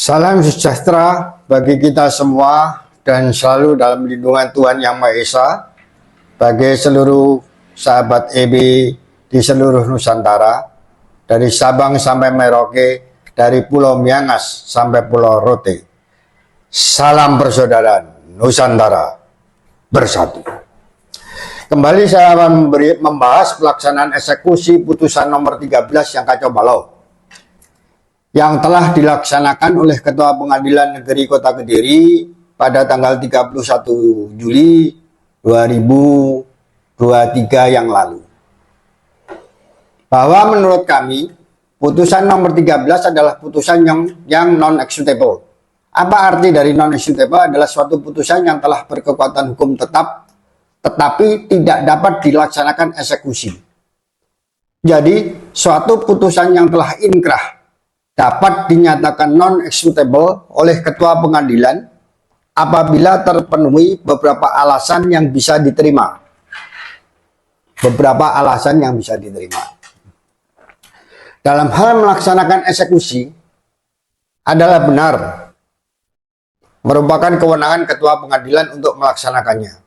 Salam sejahtera bagi kita semua dan selalu dalam lindungan Tuhan Yang Maha Esa bagi seluruh sahabat EB di seluruh Nusantara, dari Sabang sampai Merauke, dari Pulau Miangas sampai Pulau Rote. Salam persaudaraan Nusantara bersatu. Kembali saya membahas pelaksanaan eksekusi putusan nomor 13 yang kacau balau yang telah dilaksanakan oleh Ketua Pengadilan Negeri Kota Kediri pada tanggal 31 Juli 2023 yang lalu. Bahwa menurut kami, putusan nomor 13 adalah putusan yang non-executable. Apa arti dari non-executable? Adalah suatu putusan yang telah berkekuatan hukum tetap, tetapi tidak dapat dilaksanakan eksekusi. Jadi, suatu putusan yang telah inkrah dapat dinyatakan non-executable oleh Ketua Pengadilan apabila terpenuhi beberapa alasan yang bisa diterima. Beberapa alasan yang bisa diterima. Dalam hal melaksanakan eksekusi adalah benar merupakan kewenangan Ketua Pengadilan untuk melaksanakannya.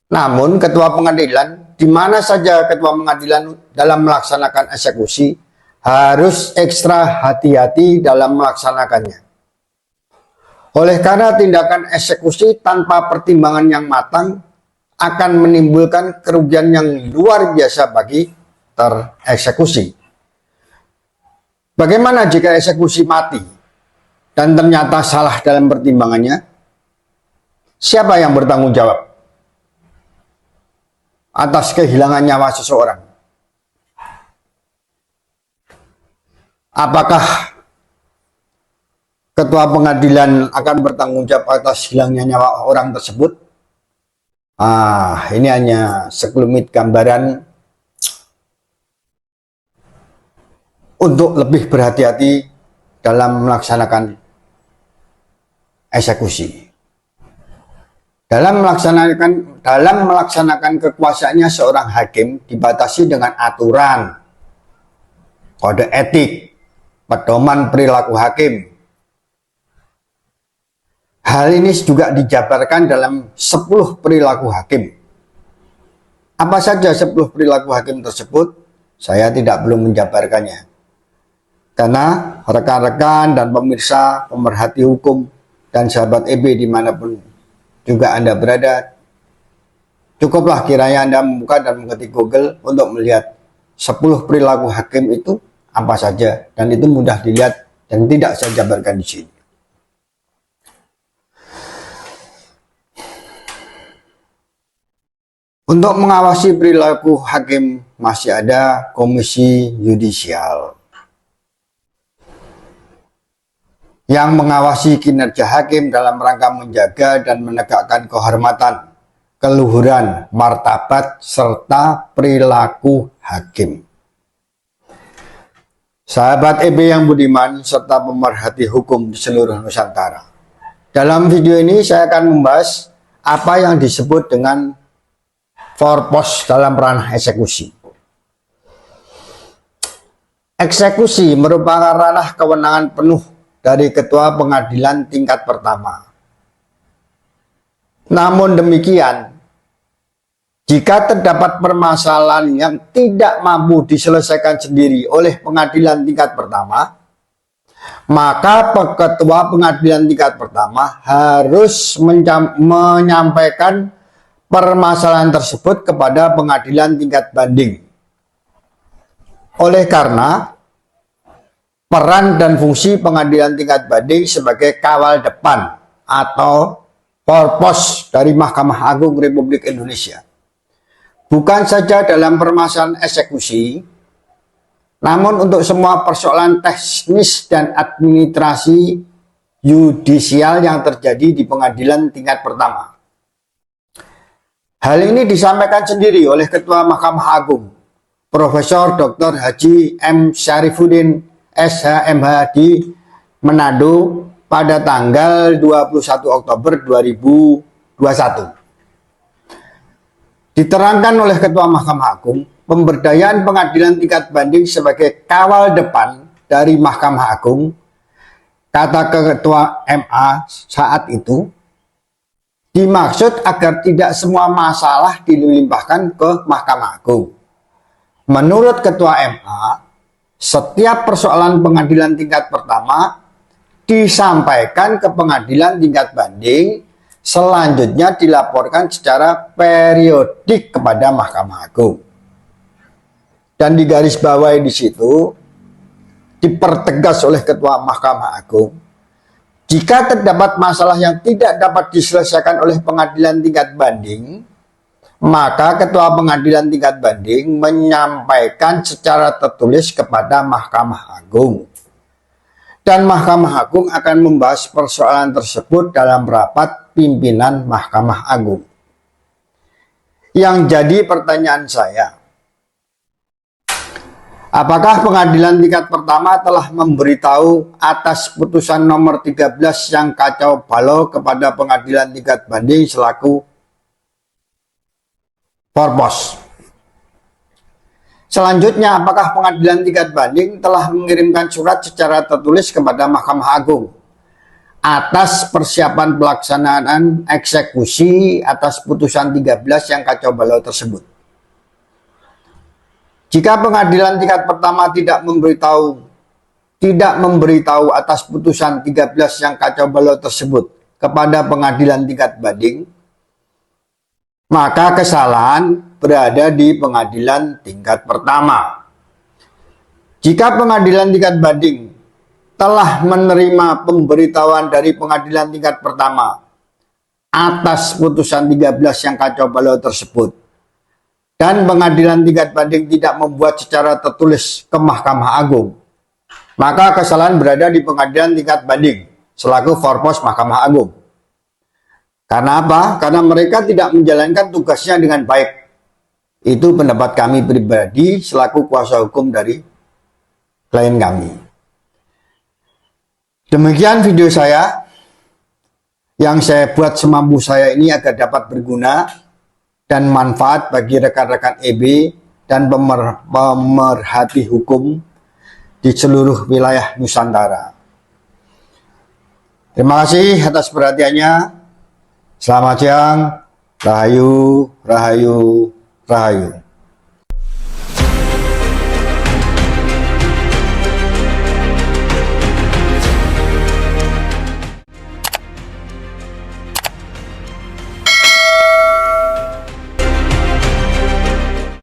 Namun Ketua Pengadilan, di mana saja Ketua Pengadilan dalam melaksanakan eksekusi, harus ekstra hati-hati dalam melaksanakannya. Oleh karena tindakan eksekusi tanpa pertimbangan yang matang akan menimbulkan kerugian yang luar biasa bagi tereksekusi. Bagaimana jika eksekusi mati dan ternyata salah dalam pertimbangannya? Siapa yang bertanggung jawab atas kehilangan nyawa seseorang? Apakah Ketua Pengadilan akan bertanggung jawab atas hilangnya nyawa orang tersebut? Ini hanya sekelumit gambaran untuk lebih berhati-hati dalam melaksanakan eksekusi. Dalam melaksanakan kekuasaannya, seorang hakim dibatasi dengan aturan, kode etik, pedoman perilaku hakim. Hal ini juga dijabarkan dalam 10 perilaku hakim. Apa saja 10 perilaku hakim tersebut? Saya tidak belum menjabarkannya. Karena rekan-rekan dan pemirsa, pemerhati hukum, dan sahabat EB dimanapun juga Anda berada, cukuplah kiranya Anda membuka dan mengetik Google untuk melihat 10 perilaku hakim itu apa saja, dan itu mudah dilihat dan tidak saya jabarkan di sini. Untuk mengawasi perilaku hakim masih ada Komisi Yudisial yang mengawasi kinerja hakim dalam rangka menjaga dan menegakkan kehormatan, keluhuran, martabat, serta perilaku hakim. Sahabat EB yang budiman serta pemerhati hukum di seluruh Nusantara. Dalam video ini saya akan membahas apa yang disebut dengan forpos dalam ranah eksekusi. Eksekusi merupakan ranah kewenangan penuh dari Ketua Pengadilan tingkat pertama. Namun demikian, jika terdapat permasalahan yang tidak mampu diselesaikan sendiri oleh pengadilan tingkat pertama, maka Ketua Pengadilan tingkat pertama harus menyampaikan permasalahan tersebut kepada pengadilan tingkat banding. Oleh karena peran dan fungsi pengadilan tingkat banding sebagai kawal depan atau forpos dari Mahkamah Agung Republik Indonesia, bukan saja dalam permasalahan eksekusi, namun untuk semua persoalan teknis dan administrasi yudisial yang terjadi di pengadilan tingkat pertama. Hal ini disampaikan sendiri oleh Ketua Mahkamah Agung, Profesor Dr. Haji M. Syarifuddin SHMH di Manado pada tanggal 21 Oktober 2021. Diterangkan oleh Ketua Mahkamah Agung, pemberdayaan pengadilan tingkat banding sebagai kawal depan dari Mahkamah Agung kata Ketua MA saat itu, dimaksud agar tidak semua masalah dilimpahkan ke Mahkamah Agung. Menurut Ketua MA, setiap persoalan pengadilan tingkat pertama disampaikan ke pengadilan tingkat banding, selanjutnya dilaporkan secara periodik kepada Mahkamah Agung. Dan digarisbawahi di situ, dipertegas oleh Ketua Mahkamah Agung, jika terdapat masalah yang tidak dapat diselesaikan oleh pengadilan tingkat banding, maka Ketua Pengadilan Tingkat Banding menyampaikan secara tertulis kepada Mahkamah Agung. Dan Mahkamah Agung akan membahas persoalan tersebut dalam rapat pimpinan Mahkamah Agung. Yang jadi pertanyaan saya, apakah pengadilan tingkat pertama telah memberitahu atas putusan nomor 13 yang kacau balau kepada pengadilan tingkat banding selaku Forpos? Selanjutnya, apakah pengadilan tingkat banding telah mengirimkan surat secara tertulis kepada Mahkamah Agung atas persiapan pelaksanaan eksekusi atas putusan 13 yang kacau balau tersebut? Jika pengadilan tingkat pertama tidak memberitahu atas putusan 13 yang kacau balau tersebut kepada pengadilan tingkat banding, maka kesalahan berada di pengadilan tingkat pertama. Jika pengadilan tingkat banding telah menerima pemberitahuan dari pengadilan tingkat pertama atas putusan 13 yang kacau balau tersebut, dan pengadilan tingkat banding tidak membuat secara tertulis ke Mahkamah Agung, maka kesalahan berada di pengadilan tingkat banding selaku Forpos Mahkamah Agung. Karena apa? Karena mereka tidak menjalankan tugasnya dengan baik. Itu pendapat kami pribadi selaku kuasa hukum dari klien kami. Demikian video saya yang saya buat semampu saya ini agar dapat berguna dan manfaat bagi rekan-rekan EB dan pemerhati hukum di seluruh wilayah Nusantara. Terima kasih atas perhatiannya. Selamat siang, rahayu, rahayu, rahayu.